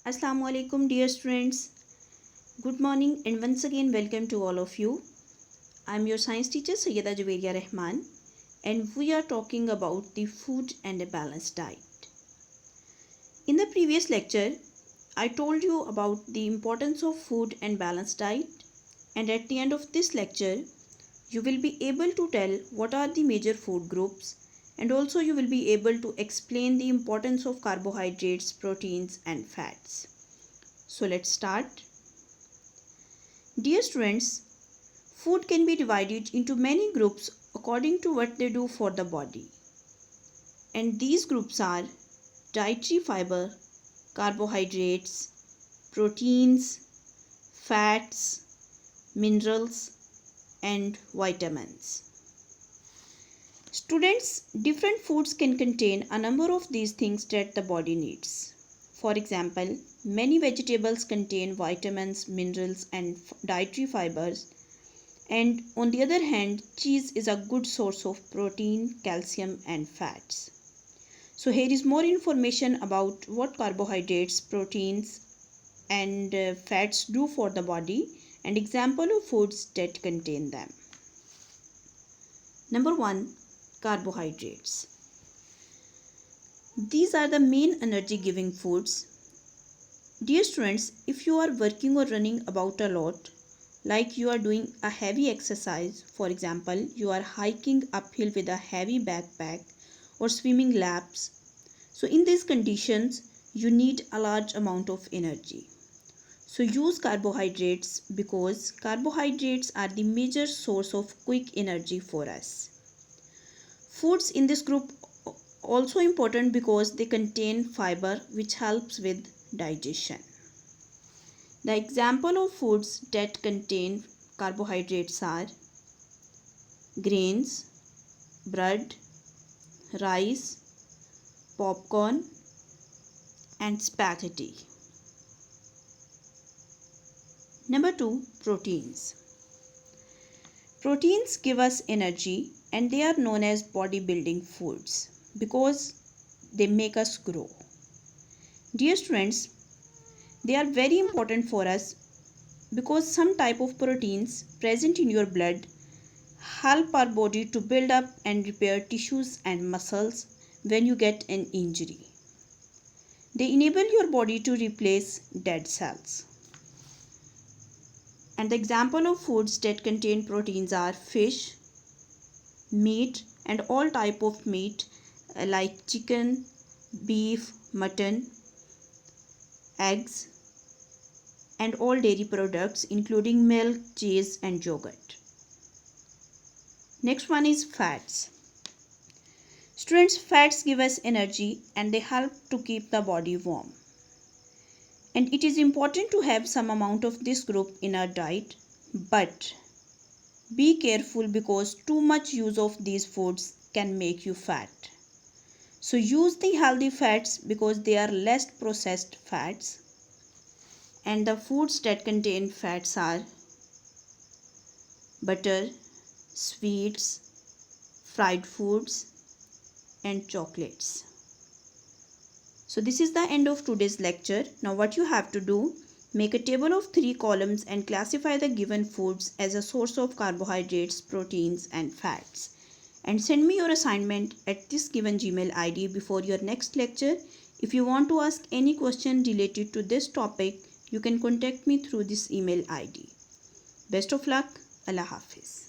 Assalamu alaikum dear students. Good morning and once again welcome to all of you. I am your science teacher Sayyeda Javeria Rahman and we are talking about the food and a balanced diet. In the previous lecture, I told you about the importance of food and balanced diet, and at the end of this lecture, you will be able to tell what are the major food groups, and also you will be able to explain the importance of carbohydrates, proteins and fats. So let's start. Dear students, food can be divided into many groups according to what they do for the body. And these groups are dietary fiber, carbohydrates, proteins, fats, minerals and vitamins. Students, different foods can contain a number of these things that the body needs. For example, many vegetables contain vitamins, minerals and dietary fibers, and on the other hand, cheese is a good source of protein, calcium and fats. So here is more information about what carbohydrates, proteins and fats do for the body and example of foods that contain them. Number 1, carbohydrates. These are the main energy giving foods. Dear students, if you are working or running about a lot, like you are doing a heavy exercise, for example, you are hiking uphill with a heavy backpack or swimming laps. So in these conditions, you need a large amount of energy. So use carbohydrates because carbohydrates are the major source of quick energy for us. Foods in this group also important because they contain fiber which helps with digestion. The example of foods that contain carbohydrates are grains, bread, rice, popcorn and spaghetti. Number 2, proteins. Proteins give us energy and they are known as bodybuilding foods because they make us grow. Dear students, they are very important for us because some type of proteins present in your blood help our body to build up and repair tissues and muscles when you get an injury. They enable your body to replace dead cells. And the example of foods that contain proteins are fish, meat and all type of meat like chicken, beef, mutton, eggs and all dairy products including milk, cheese and yogurt. Next one is fats. Students, fats give us energy and they help to keep the body warm. And it is important to have some amount of this group in our diet, but be careful because too much use of these foods can make you fat. So use the healthy fats because they are less processed fats. And the foods that contain fats are butter, sweets, fried foods and chocolates. So this is the end of today's lecture. Now what you have to do, make a table of 3 columns and classify the given foods as a source of carbohydrates, proteins and fats. And send me your assignment at this given Gmail ID before your next lecture. If you want to ask any question related to this topic, you can contact me through this email ID. Best of luck. Allah Hafiz.